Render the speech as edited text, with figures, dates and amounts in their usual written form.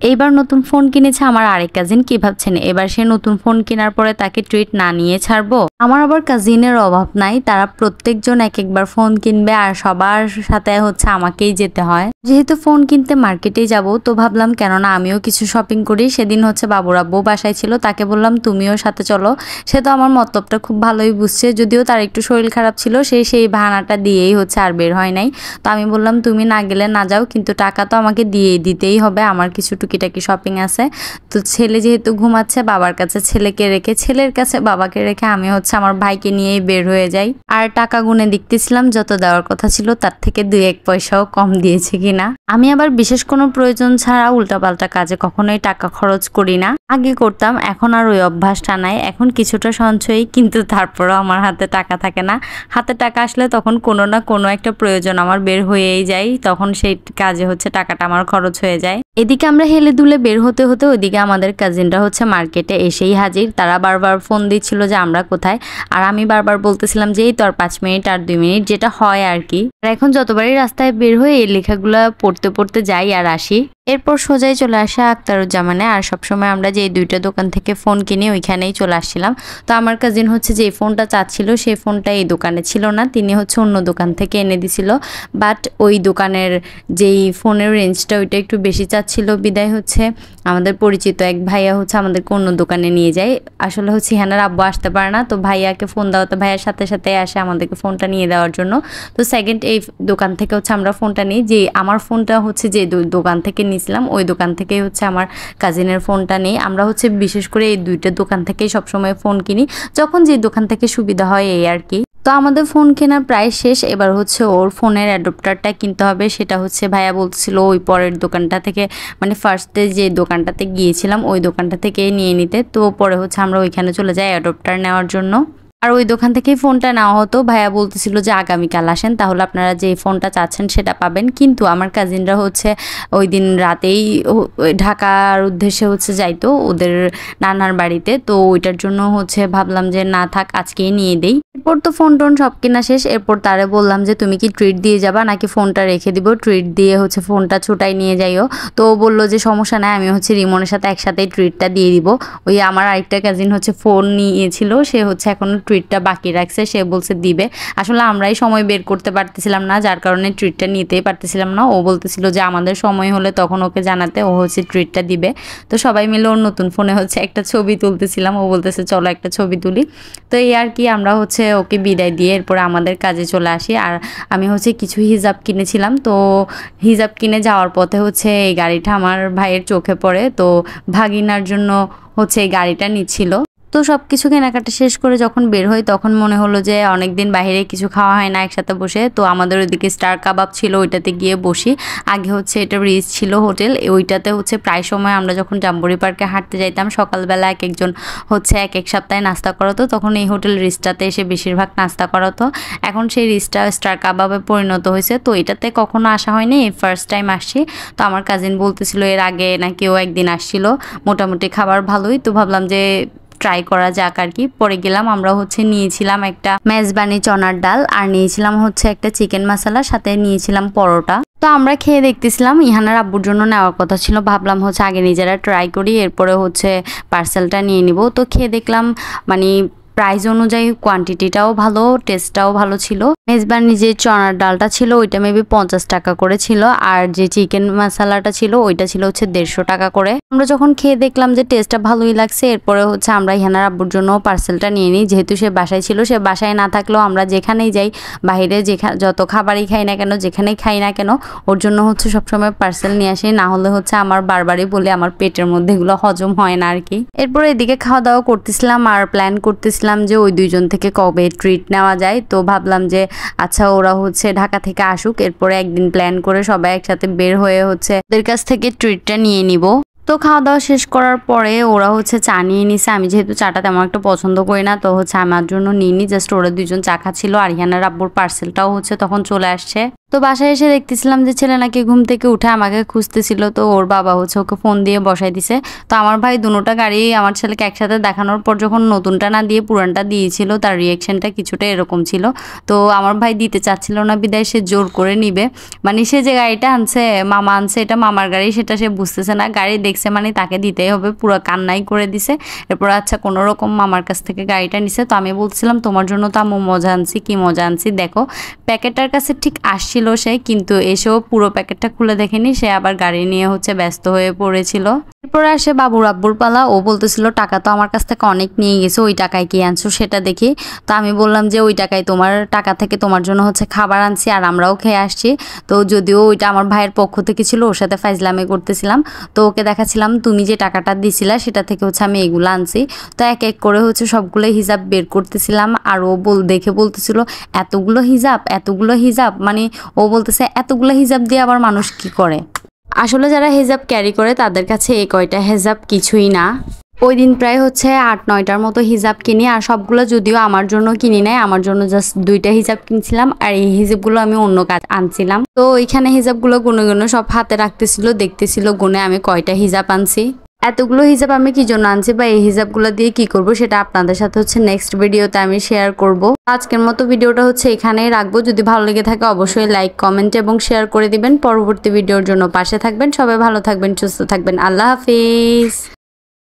এইবার নতুন ফোন কিনেছে আমার আরেক কাজিন। কি ভাবছেন এবার সে নতুন ফোন কেনার পরে তাকে ট্রিট না নিয়ে ছাড়বো? আমার আবার কাজিনের অভাব নাই, তারা প্রত্যেকজন এক একবার ফোন কিনবে আর সবার সাথে হচ্ছে আমাকেই যেতে হয়। যেহেতু ফোন কিনতে মার্কেটেই যাব তো ভাবলাম কেননা আমিও কিছু শপিং করি। সেদিন হচ্ছে বাবুর আব্বু বাসায় ছিল, তাকে বললাম তুমিও সাথে চলো। সে তো আমার মতলবটা খুব ভালোই বুঝছে, যদিও তার একটু শরীর খারাপ ছিল, সেই বাহানাটা দিয়েই হচ্ছে আর বের হয় নাই। তো আমি বললাম তুমি না গেলে না যাও, কিন্তু টাকা তো আমাকে দিতেই হবে, আমার কিছু টুকিটাকি শপিং আছে। তো ছেলে যেহেতু ঘুমাচ্ছে, বাবার কাছে ছেলেকে রেখে, ছেলের কাছে বাবাকে রেখে আমি হচ্ছে আমার ভাইকে নিয়েই বের হয়ে যাই। আর টাকা গুনে দেখতেছিলাম যত দেওয়ার কথা ছিল তার থেকে 2-1 পয়সাও কম দিয়েছে কিনা। আমি আবার বিশেষ কোনো প্রয়োজন ছাড়া উল্টাপাল্টা কাজে কখনোই টাকা খরচ করি না। আগে করতাম, এখন আর ওই অভ্যাসটা নাই। এখন কিছুটা সঞ্চয়ই, কিন্তু তারপরও আমার হাতে টাকা থাকে না। হাতে টাকা আসলে তখন কোনো না কোনো একটা প্রয়োজন আমার বের হয়েই যায়, তখন সেই কাজে হচ্ছে টাকাটা আমার খরচ হয়ে যায়। এদিকে আমরা হেলে দুলে বের হতে হতে ওইদিকে আমাদের কাজিনরা হচ্ছে মার্কেটে এসেই হাজির। তারা বারবার ফোন দিচ্ছিল যে আমরা কোথায়, আর আমি বারবার বলতেছিলাম যে এই তো আর 5 মিনিট আর 2 মিনিট, যেটা হয় আর কি। আর এখন যতবারই রাস্তায় বের হয়ে এই লেখাগুলা পড়তে পড়তে যাই আর আসি। এরপর সোজাই চলে আসে আক্তারুজ্জামানে। আর সবসময় আমরা যে 2টা দোকান থেকে ফোন কিনি ওইখানেই চলে আসছিলাম। তো আমার কাজিন হচ্ছে যে ফোনটা চাচ্ছিল সেই ফোনটা এই দোকানে ছিল না, তিনি হচ্ছে অন্য দোকান থেকে এনে দিছিল। বাট ওই দোকানের যেই ফোনের রেঞ্জটা ওইটা একটু বেশি চাচ্ছিল, বিদায় হচ্ছে আমাদের পরিচিত এক ভাইয়া হচ্ছে আমাদেরকে অন্য দোকানে নিয়ে যায়। আসলে হচ্ছে ইহানার আব্বু আসতে পারে না, তো ভাইয়াকে ফোন দেওয়াতে ভাইয়ার সাথে সাথে আসে আমাদেরকে ফোনটা নিয়ে দেওয়ার জন্য। তো সেকেন্ড এই দোকান থেকে হচ্ছে আমরা ফোনটা নিই। যে আমার ফোনটা হচ্ছে যে দোকান থেকে নিয়েছিলাম ওই দোকান থেকেই হচ্ছে আমার কাজিনের ফোনটা নেই। আমরা হচ্ছে বিশেষ করে এই 2টা দোকান থেকেই সবসময় ফোন কিনি, যখন যে দোকান থেকে সুবিধা হয় এই আর কি। তো আমাদের ফোন কেনা প্রায় শেষ, এবার হচ্ছে ওর ফোনের অ্যাডাপ্টারটা কিনতে হবে। সেটা হচ্ছে ভাইয়া বলছিল ওই পরের দোকানটা থেকে, মানে ফার্স্টে যে দোকানটাতে গিয়েছিলাম ওই দোকানটা থেকেই নিয়ে নিতে। তো পরে হচ্ছে আমরা ওইখানে চলে যাই অ্যাডাপ্টার নেওয়ার জন্য। আর ওই দোকান থেকেই ফোনটা নেওয়া হতো। ভাইয়া বলতেছিল যে আগামীকাল আসেন, তাহলে আপনারা যে ফোনটা চাচ্ছেন সেটা পাবেন। কিন্তু আমার কাজিনরা হচ্ছে ওই দিন রাতেই ঢাকার উদ্দেশ্যে হচ্ছে যাইতো ওদের নানার বাড়িতে। তো ওইটার জন্য হচ্ছে ভাবলাম যে না থাক, আজকেই নিয়ে দেই। এরপর তো ফোন টোন সব কেনা শেষ। এরপর তারে বললাম যে তুমি কি ট্রিট দিয়ে যাবা নাকি ফোনটা রেখে দিব, ট্রিট দিয়ে হচ্ছে ফোনটা ছুটাই নিয়ে যাইও। তো ও বললো যে সমস্যা নাই, আমি হচ্ছে রিমনের সাথে একসাথেই ট্রিটটা দিয়ে দিব। ওই আমার আরেকটা কাজিন হচ্ছে ফোন নিয়েছিল, সে হচ্ছে এখনো ট্রিটটা বাকি রাখছে, সে বলছে দিবে। আসলে আমরাই সময় বের করতে পারতেছিলাম না, যার কারণে ট্রিটটা নিতেই পারতেছিলাম না। ও বলতেছিল যে আমাদের সময় হলে তখন ওকে জানাতে, ও হচ্ছে ট্রিটটা দিবে। তো সবাই মিলে ওর নতুন ফোনে হচ্ছে একটা ছবি তুলতেছিলাম, ও বলতেছে চলো একটা ছবি তুলি। তো এই আর কি, আমরা হচ্ছে ওকে বিদায় দিয়ে এরপরে আমাদের কাজে চলে আসি। আর আমি হচ্ছে কিছু হিজাব কিনেছিলাম, তো হিজাব কিনে যাওয়ার পথে হচ্ছে এই গাড়িটা আমার ভাইয়ের চোখে পড়ে। তো ভাগিনার জন্য হচ্ছে এই গাড়িটা নিচ্ছিল। তো সব কিছু কেনাকাটা শেষ করে যখন বের হই তখন মনে হলো যে অনেকদিন বাইরে কিছু খাওয়া হয় না একসাথে বসে। তো আমাদের ওইদিকে স্টার কাবাব ছিল, ওইটাতে গিয়ে বসি। আগে হচ্ছে এটা রিচ ছিল হোটেল, ওইটাতে হচ্ছে প্রায় সময় আমরা যখন জাম্বুরি পার্কে হাঁটতে যাইতাম সকালবেলা এক একজন হচ্ছে এক এক সপ্তাহে নাস্তা করাতো, তখন এই হোটেল রিচটাতে এসে বেশিরভাগ নাস্তা করাতো। এখন সেই রিচটা স্টার কাবাবে পরিণত হয়েছে। তো এটাতে কখনো আসা হয়নি, এই ফার্স্ট টাইম আসছি। তো আমার কাজিন বলতেছিল এর আগে নাকি ও একদিন আসছিল, মোটামুটি খাবার ভালোই। তো ভাবলাম যে ট্রাই করা যাক আর কি। পরে গেলাম, আমরা হচ্ছে নিয়েছিলাম একটা মেজবানি চনার ডাল, আর নিয়েছিলাম হচ্ছে একটা চিকেন মশলা, সাথে নিয়েছিলাম পরোটা। তো আমরা খেয়ে দেখতেছিলাম, ইহানার আব্বুর জন্য নেওয়ার কথা ছিল, ভাবলাম হচ্ছে আগে নিজেরা ট্রাই করি এরপরে হচ্ছে পার্সেলটা নিয়ে নিব। তো খেয়ে দেখলাম মানে প্রাইস অনুযায়ী কোয়ান্টিটিটাও ভালো, টেস্টটাও ভালো ছিল। মেজবানি যে চনার ডালটা ছিল ওইটা মেবি 50 টাকা করে ছিল, আর যে চিকেন মশলাটা ছিল ওইটা ছিল হচ্ছে 150 টাকা করে। আমরা যখন খেয়ে দেখলাম যে টেস্টটা ভালোই লাগছে, এরপরে হচ্ছে আমরা ইহানার আব্বুর জন্য পার্সেলটা নিয়ে নিই। যেহেতু সে বাসায় ছিল, সে বাসায় না থাকলেও আমরা যেখানেই যাই, বাইরে যত খাবারই খাই না কেন, যেখানেই খাই না কেন, ওর জন্য হচ্ছে সবসময় পার্সেল নিয়ে আসি। না হলে হচ্ছে আমার বারবারই বলে আমার পেটের মধ্যে এগুলো হজম হয় না আর কি। এরপরে এদিকে খাওয়া দাওয়া করতেছিলাম আর প্ল্যান করতেছিলাম যে ওই 2জন থেকে কবে ট্রিট নেওয়া যায়। তো ভাবলাম যে আচ্ছা ওরা হচ্ছে ঢাকা থেকে আসুক, এরপরে একদিন প্ল্যান করে সবাই একসাথে বের হয়ে হচ্ছে ওদের কাছ থেকে ট্রিটটা নিয়ে নিব। তো খাওয়া দাওয়া শেষ করার পরে ওরা হচ্ছে চা নিয়ে নিছে। আমি যেহেতু চাটা তেমন একটা পছন্দ করি না, তো হচ্ছে আমার জন্য নিয়ে নি, জাস্ট ওরা 2জন চা খাচ্ছিল। আর ইহানার আব্বুর পার্সেলটাও হচ্ছে তখন চলে আসছে। তো বাসায় এসে দেখতেছিলাম যে ছেলে নাকি ঘুম থেকে উঠে আমাকে খুঁজতেছিল, তো ওর বাবা হচ্ছে ওকে ফোন দিয়ে বসাই দিছে। তো আমার ভাই দুটোটা গাড়ি আমার ছেলেকে একসাথে দেখানোর পর যখন নতুনটা না দিয়ে পুরানটা দিয়েছিল, তার রিয়াকশনটা কিছুটা এরকম ছিল। তো আমার ভাই দিতে চাচ্ছিল না বিদায় সে জোর করে নিবে, মানে সে যে গাড়িটা আনছে মামা আনছে এটা মামার গাড়ি সেটা সে বুঝতেছে না, গাড়ি দেখছে মানে তাকে দিতেই হবে, পুরো কান্নাই করে দিছে। এরপর আচ্ছা কোনো রকম মামার কাছ থেকে গাড়িটা নিছে। তো আমি বলছিলাম তোমার জন্য তো আম্মু মজা আনছি, কি মজা আনছি দেখো। প্যাকেটটার কাছে ঠিক আসছিল সে, কিন্তু এসেও পুরো প্যাকেটটা খুলে দেখেনি, সে আবার গাড়ি নিয়ে হচ্ছে ব্যস্ত হয়ে পড়েছিল। এরপরে আসে বাবুর আব্বুর পালা, ও বলতেছিল টাকা তো আমার কাছ থেকে অনেক নিয়ে গেছে, ওই টাকায় কি আনছো সেটা দেখি। তো আমি বললাম যে ওই টাকায় তোমার টাকা থেকে তোমার জন্য হচ্ছে খাবার আনছি আর আমরাও খেয়ে আসছি। তো যদিও ওইটা আমার ভাইয়ের পক্ষ থেকে ছিল, ওর সাথে ফাইজলামি করতেছিলাম। তো ওকে দেখাচ্ছিলাম তুমি যে টাকাটা দিছিলা সেটা থেকে হচ্ছে আমি এগুলো আনছি। তো এক এক করে হচ্ছে সবগুলো হিসাব বের করতেছিলাম, আর ও দেখে বলতেছিল এতগুলো হিসাব, এতগুলো হিসাব, মানে ও বলতেছে এতগুলো হিসাব দিয়ে আবার মানুষ কি করে। আসলে যারা হিজাব ক্যারি করে তাদের কাছে এই কয়টা হিজাব কিছুই না। ওই দিন প্রায় হচ্ছে 8-9টার মতো হিজাব কিনি, আর সবগুলো যদিও আমার জন্য কিনি নাই, আমার জন্য জাস্ট 2টা হিজাব কিনছিলাম, আর এই হিজাবগুলো আমি অন্য কাজ আনছিলাম। তো ওইখানে হিজাবগুলো গুনে গুনে সব হাতে রাখতেছিল, দেখতেছিল গুনে আমি কয়টা হিজাব আনছি। এতগুলো হিসাব আমি কি জন্য আনছি বা এই হিসাবগুলো দিয়ে কি করব সেটা আপনাদের সাথে হচ্ছে নেক্সট ভিডিওতে আমি শেয়ার করব। আজকের মতো ভিডিওটা হচ্ছে এখানেই রাখবো। যদি ভালো লেগে থাকে অবশ্যই লাইক, কমেন্ট এবং শেয়ার করে দিবেন। পরবর্তী ভিডিওর জন্য পাশে থাকবেন। সবাই ভালো থাকবেন, সুস্থ থাকবেন। আল্লাহ হাফিজ।